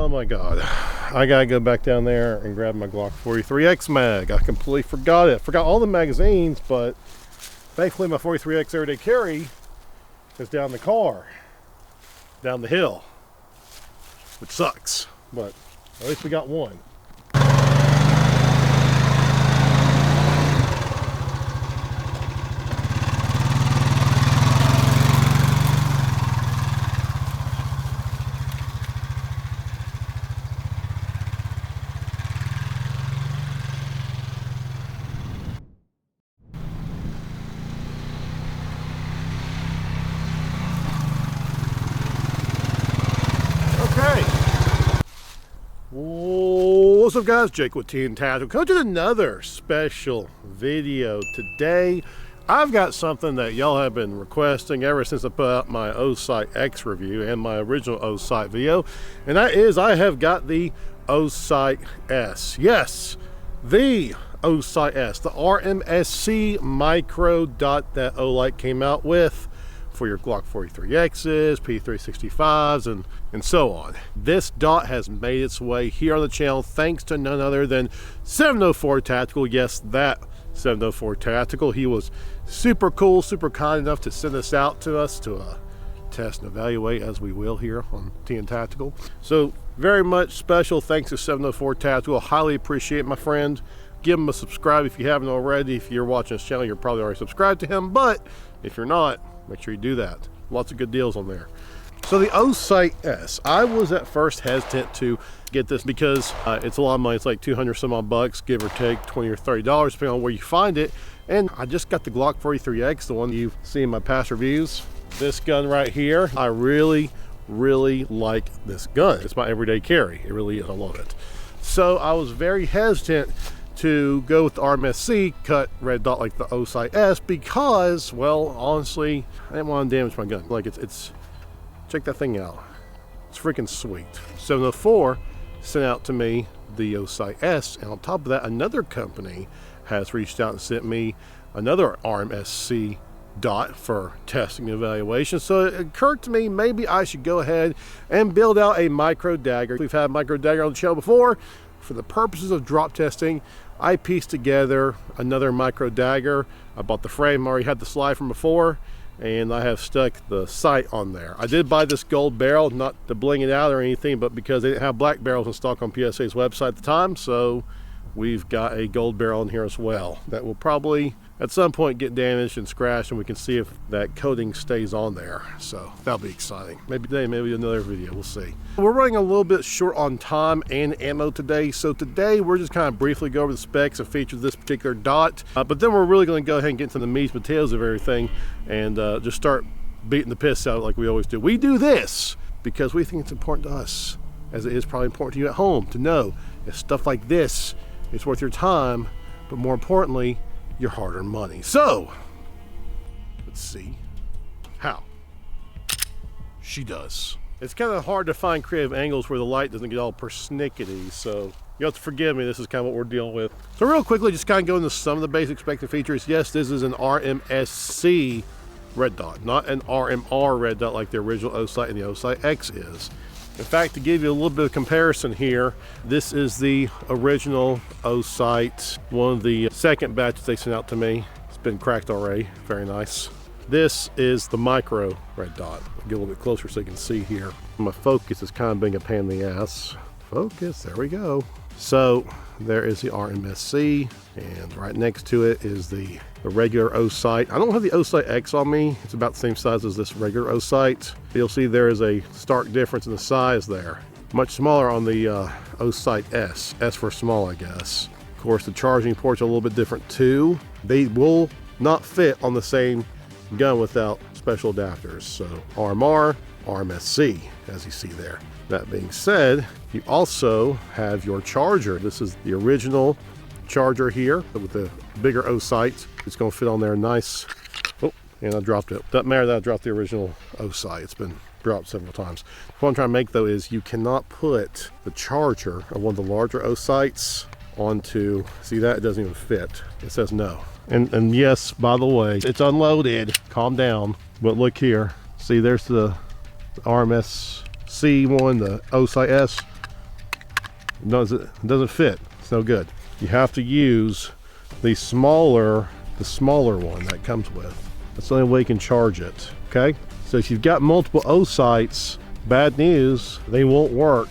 Oh my God. I gotta go back down there and grab my Glock 43X mag. I completely forgot it. Forgot all the magazines, but thankfully my 43X everyday carry is down the car, down the hill, which sucks, but at least we got one. What's up, guys? Jake with Team Tactical. Coming to another special video today. I've got something that y'all have been requesting ever since I put out my Osight X review and my original Osight video, and that is I have got the Osight S. Yes, the Osight S, the RMSC micro dot that Olight came out with for your Glock 43Xs, P365s, and so on. This dot has made its way here on the channel thanks to none other than 704 Tactical. Yes, that 704 Tactical. He was super cool, super kind enough to send this out to us to test and evaluate, as we will here on Team Tactical. So very much special thanks to 704 Tactical. Highly appreciate, my friend. Give him a subscribe if you haven't already. If you're watching this channel, you're probably already subscribed to him, but if you're not, make sure you do that. Lots of good deals on there. So the Osight S, I was at first hesitant to get this because it's a lot of money. It's like 200 some odd bucks, give or take $20 or $30, depending on where you find it. And I just got the Glock 43X, the one you've seen in my past reviews. This gun right here, I really like this gun. It's my everyday carry. It really is. I love it. So I was very hesitant to go with the RMSC cut red dot like the Osight S because, well, honestly, I didn't want to damage my gun. Like it's check that thing out. It's freaking sweet. 704 sent out to me the Osight S, and on top of that, another company has reached out and sent me another RMSC dot for testing and evaluation. So it occurred to me maybe I should go ahead and build out a micro dagger. We've had micro dagger on the channel before. For the purposes of drop testing, I pieced together another micro dagger. I bought the frame, I already had the slide from before, and I have stuck the sight on there. I did buy this gold barrel, not to bling it out or anything, but because they didn't have black barrels in stock on PSA's website at the time, so we've got a gold barrel in here as well that will probably at some point get damaged and scratched, and we can see if that coating stays on there. So that'll be exciting. Maybe today, maybe another video, we'll see. We're running a little bit short on time and ammo today, so today we're just kind of briefly go over the specs and features of this particular dot, but then we're really going to go ahead and get into the meat and potatoes of everything and just start beating the piss out like we always do. We do this because we think it's important to us, as it is probably important to you at home to know if stuff like this is worth your time, but more importantly, your hard-earned money. So let's see how she does. It's kind of hard to find creative angles where the light doesn't get all persnickety, so you have to forgive me. This is kind of what we're dealing with. So real quickly, just kind of go into some of the basic expected features. Yes, this is an RMSC red dot, not an RMR red dot like the original Osight and the Osight X is. In fact, to give you a little bit of comparison here, this is the original Osight, one of the second batches they sent out to me. It's been cracked already, very nice. This is the micro red dot. I'll get a little bit closer so you can see here. My focus is kind of being a pain in the ass. Focus, there we go. So there is the RMSC, and right next to it is the regular Osight. I don't have the Osight X on me. It's about the same size as this regular Osight. You'll see there is a stark difference in the size there. Much smaller on the Osight S. S for small, I guess. Of course, the charging ports are a little bit different too. They will not fit on the same gun without special adapters. So RMR, RMSC, as you see there. That being said, you also have your charger. This is the original charger here with the bigger Osight. It's going to fit on there nice. Oh, and I dropped it. Doesn't matter that I dropped the original Osight. It's been dropped several times. What I'm trying to make though is you cannot put the charger of one of the larger Osights onto, see that? It doesn't even fit. It says no. And yes, by the way, it's unloaded. Calm down. But look here. See, there's the RMSC one, the Osight S. It doesn't fit. It's no good. You have to use the smaller one that comes with. That's the only way you can charge it. Okay. So if you've got multiple Osights, bad news, they won't work.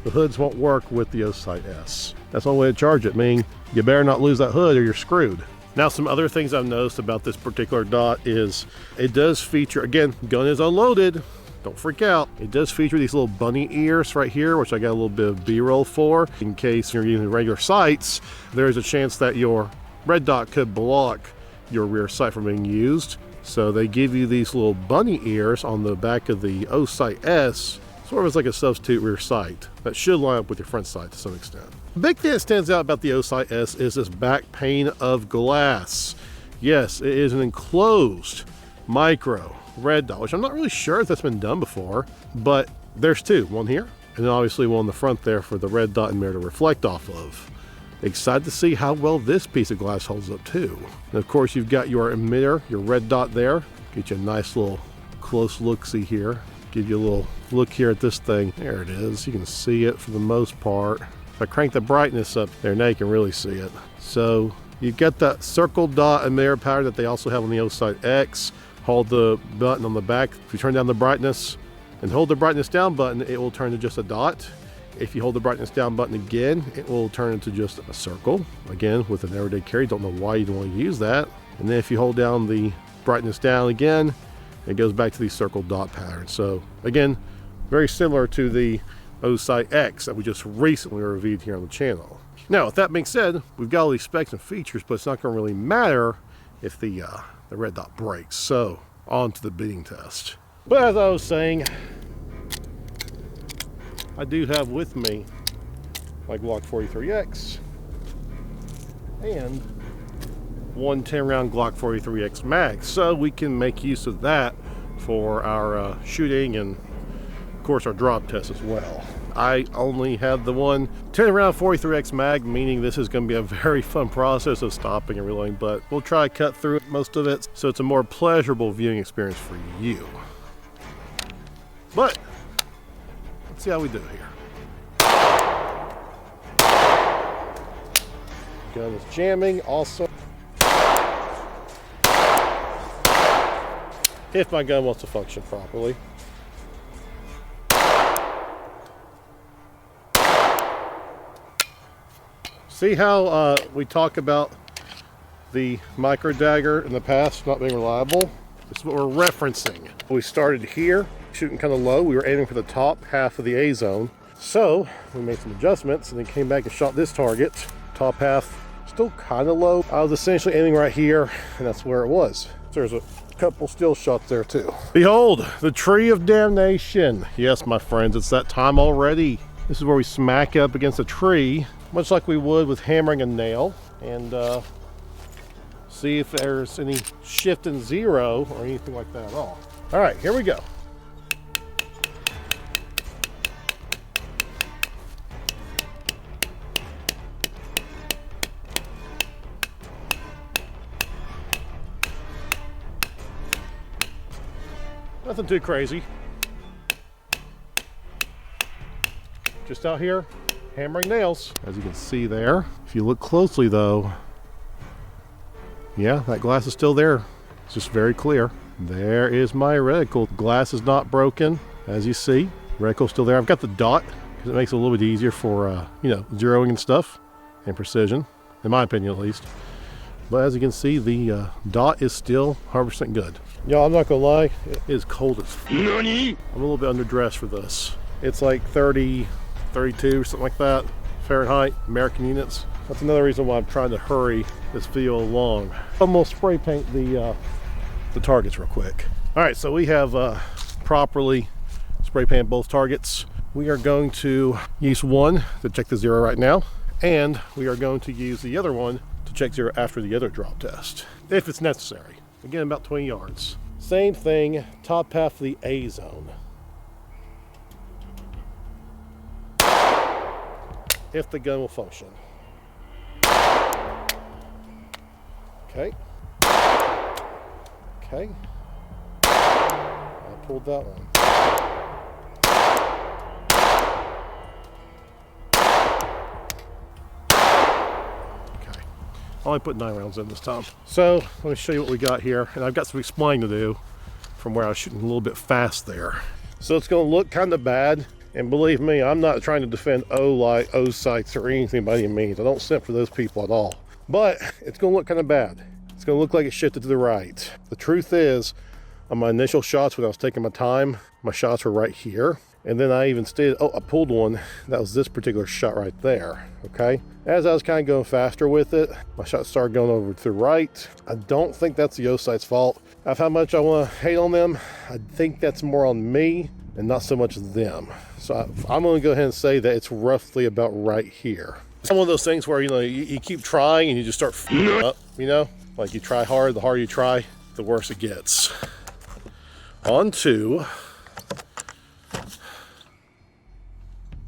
The hoods won't work with the Osight S. That's the only way to charge it, meaning you better not lose that hood or you're screwed. Now, some other things I've noticed about this particular dot is it does feature, again, gun is unloaded, don't freak out. It does feature these little bunny ears right here, which I got a little bit of B-roll for. In case you're using regular sights, there's a chance that your red dot could block your rear sight from being used. So they give you these little bunny ears on the back of the Osight S, sort of as like a substitute rear sight that should line up with your front sight to some extent. The big thing that stands out about the Osight S is this back pane of glass. Yes, it is an enclosed micro red dot, which I'm not really sure if that's been done before, but there's two, one here, and then obviously one on the front there for the red dot and mirror to reflect off of. Excited to see how well this piece of glass holds up too. And of course you've got your emitter, your red dot there. Get you a nice little close look-see here. Give you a little look here at this thing. There it is. You can see it for the most part. If I crank the brightness up there, now you can really see it. So you've got that circle dot emitter pattern that they also have on the Osight X. Hold the button on the back. If you turn down the brightness and hold the brightness down button, it will turn to just a dot. If you hold the brightness down button again, it will turn into just a circle. Again, with an everyday carry, don't know why you'd want to use that. And then if you hold down the brightness down again, it goes back to the circle dot pattern. So again, very similar to the Osight X that we just recently reviewed here on the channel. Now, with that being said, we've got all these specs and features, but it's not going to really matter if the red dot breaks. So on to the beating test. But as I was saying, I do have with me my Glock 43X and one 10-round Glock 43X mag, so we can make use of that for our shooting and of course our drop test as well. I only have the one 10-round 43X mag, meaning this is going to be a very fun process of stopping and reloading, but we'll try to cut through most of it so it's a more pleasurable viewing experience for you. But let's see how we do here. Gun is jamming also. If my gun wants to function properly. See how we talk about the micro dagger in the past not being reliable? This is what we're referencing. We started here, shooting kind of low. We were aiming for the top half of the A zone. So we made some adjustments and then came back and shot this target. Top half still kind of low. I was essentially aiming right here, and that's where it was. There's a couple still shots there too. Behold, the tree of damnation. Yes, my friends, it's that time already. This is where we smack up against a tree, much like we would with hammering a nail, and see if there's any shift in zero or anything like that at all. All right, here we go. Nothing too crazy. Just out here hammering nails. As you can see there, if you look closely though, yeah, that glass is still there. It's just very clear. There is my reticle. The glass is not broken, as you see. Reticle's still there. I've got the dot because it makes it a little bit easier for you know, zeroing and stuff and precision, in my opinion at least. But as you can see, the dot is still 100% good. Y'all, I'm not gonna lie, it is cold as NANI? I'm a little bit underdressed for this. It's like 30, 32, something like that, Fahrenheit, American units. That's another reason why I'm trying to hurry this video along. I'm gonna spray paint the targets real quick. All right, so we have properly spray painted both targets. We are going to use one to check the zero right now, and we are going to use the other one to check zero after the other drop test, if it's necessary. Again, about 20 yards. Same thing, top half of the A zone. If the gun will function. Okay. Okay. I pulled that one. I only put 9 rounds in this time. So let me show you what we got here. And I've got some explaining to do from where I was shooting a little bit fast there. So it's gonna look kind of bad. And believe me, I'm not trying to defend olight, Osights, or anything by any means. I don't simp for those people at all. But it's gonna look kind of bad. It's gonna look like it shifted to the right. The truth is, on my initial shots when I was taking my time, my shots were right here. And then I even stayed, I pulled one. That was this particular shot right there, okay? As I was kind of going faster with it, my shots started going over to the right. I don't think that's the Osight's fault. Of how much I want to hate on them, I think that's more on me and not so much them. So I'm going to go ahead and say that it's roughly about right here. It's one of those things where, you know, you keep trying and you just start up, you know? Like you try hard, the harder you try, the worse it gets. On to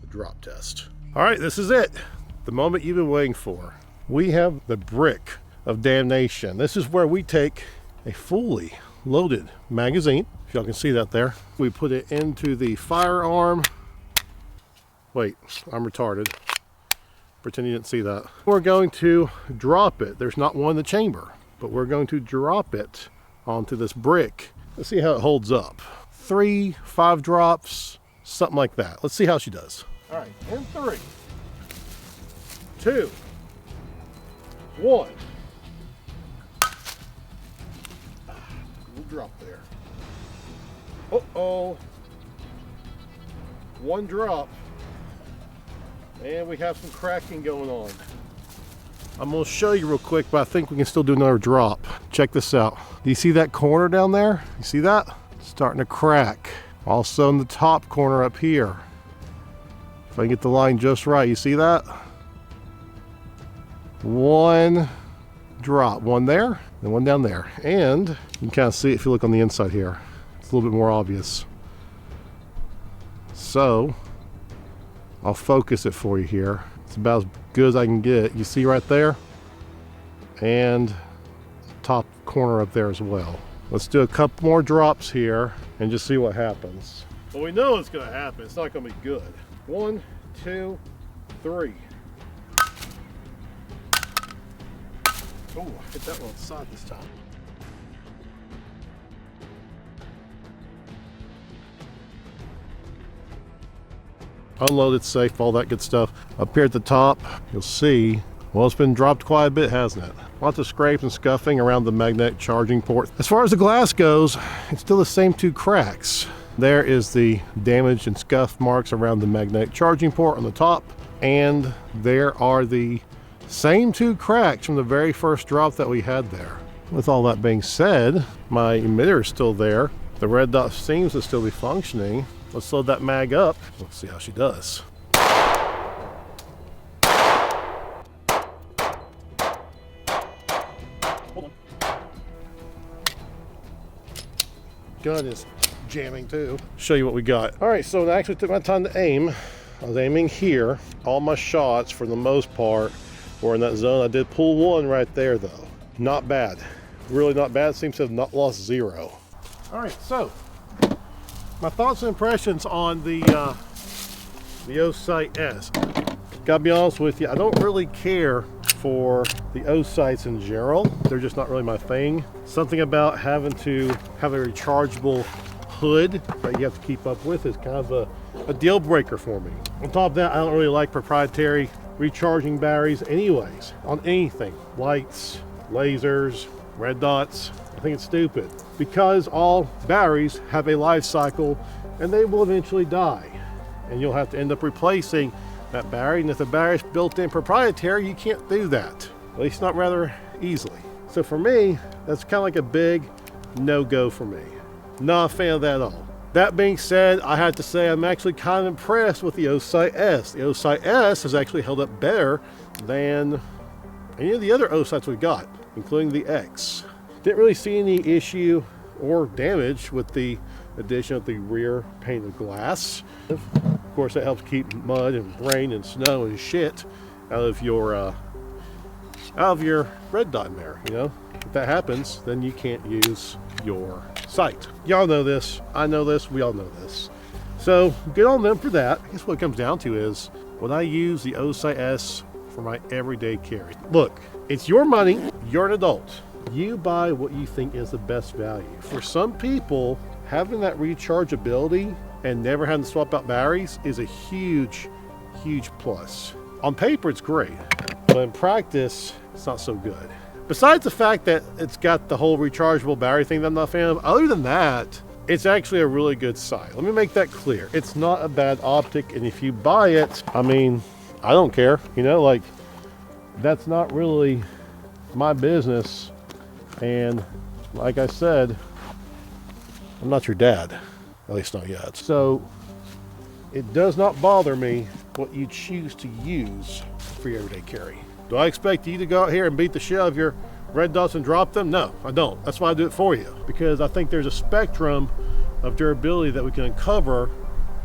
the drop test. All right, this is it. The moment you've been waiting for. We have the brick of damnation. This is where we take a fully loaded magazine. If y'all can see that there. We put it into the firearm. Wait, I'm retarded. Pretend you didn't see that. We're going to drop it. There's not one in the chamber, but we're going to drop it onto this brick. Let's see how it holds up. 3, 5 drops, something like that. Let's see how she does. All right, in 3, 2, 1. We'll drop there. Uh-oh. 1 drop. And we have some cracking going on. I'm gonna show you real quick, but I think we can still do another drop. Check this out. Do you see that corner down there? You see that? It's starting to crack. Also in the top corner up here. If I can get the line just right, you see that? 1 drop, 1 there, and 1 down there. And you can kind of see it if you look on the inside here. It's a little bit more obvious. So, I'll focus it for you here. It's about as good as I can get. You see right there? And top corner up there as well. Let's do a couple more drops here and just see what happens. Well, we know it's gonna happen. It's not gonna be good. 1, 2, 3. Oh, I hit that one on the side this time. Unloaded, safe, all that good stuff. Up here at the top, you'll see, well, it's been dropped quite a bit, hasn't it? Lots of scrapes and scuffing around the magnetic charging port. As far as the glass goes, it's still the same 2 cracks. There is the damage and scuff marks around the magnetic charging port on the top, and there are the same 2 cracks from the very first drop that we had there. With all that being said, my emitter is still there. The red dot seems to still be functioning. Let's load that mag up. Let's see how she does. Hold on. Gun is jamming too. Show you what we got. All right, so I actually took my time to aim. I was aiming here. All my shots, for the most part, were in that zone. I did pull 1 right there though. Not bad. Really not bad. Seems to have not lost 0. All right, so my thoughts and impressions on the Osight S. Gotta be honest with you, I don't really care for the Osights in general. They're just not really my thing. Something about having to have a rechargeable hood that you have to keep up with is kind of a deal breaker for me. On top of that, I don't really like proprietary recharging batteries anyways, on anything. Lights, lasers, red dots. I think it's stupid because all batteries have a life cycle and they will eventually die, and you'll have to end up replacing that battery. And if the battery's built in proprietary, you can't do that, at least not rather easily. So for me, that's kind of like a big no-go for me. Not a fan of that at all. That being said, I have to say I'm actually kind of impressed with the Osight S. The Osight S has actually held up better than any of the other Osights we've got, including the X. Didn't really see any issue or damage with the addition of the rear painted glass. Of course, that helps keep mud and rain and snow and shit out of your red dot mirror. You know, if that happens, then you can't use your sight. Y'all know this. I know this. We all know this. So good on them for that. I guess what it comes down to is, would I use the Osight S for my everyday carry? Look, It's your money, you're an adult. You buy what you think is the best value. For some people, having that rechargeability and never having to swap out batteries is a huge, huge plus. On paper, it's great, but in practice, it's not so good. Besides the fact that it's got the whole rechargeable battery thing that I'm not a fan of, other than that, it's actually a really good sight. Let me make that clear. It's not a bad optic, and if you buy it, I mean, I don't care, you know, like, that's not really my business. And like I said, I'm not your dad, at least not yet. So it does not bother me what you choose to use for your everyday carry. Do I expect you to go out here and beat the shit out of your red dots and drop them? No, I don't. That's why I do it for you, because I think there's a spectrum of durability that we can uncover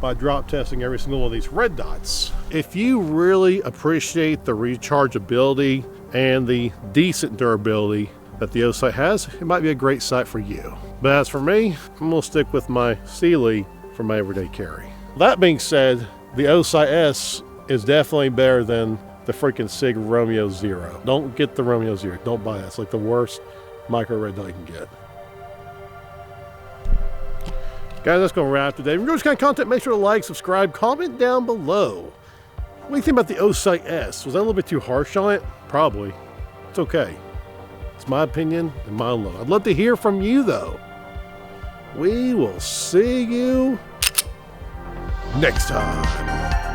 by drop testing every single one of these red dots. If you really appreciate the rechargeability and the decent durability that the Osight has, it might be a great sight for you. But as for me, I'm gonna stick with my Sealy for my everyday carry. That being said, the Osight S is definitely better than the freaking Sig Romeo Zero. Don't get the Romeo Zero, don't buy that. It's like the worst micro red dot you can get. Guys, that's going to wrap today. If you enjoyed this kind of content, make sure to like, subscribe, comment down below. What do you think about the Osight S? Was that a little bit too harsh on it? Probably. It's okay. It's my opinion and my own love. I'd love to hear from you, though. We will see you next time.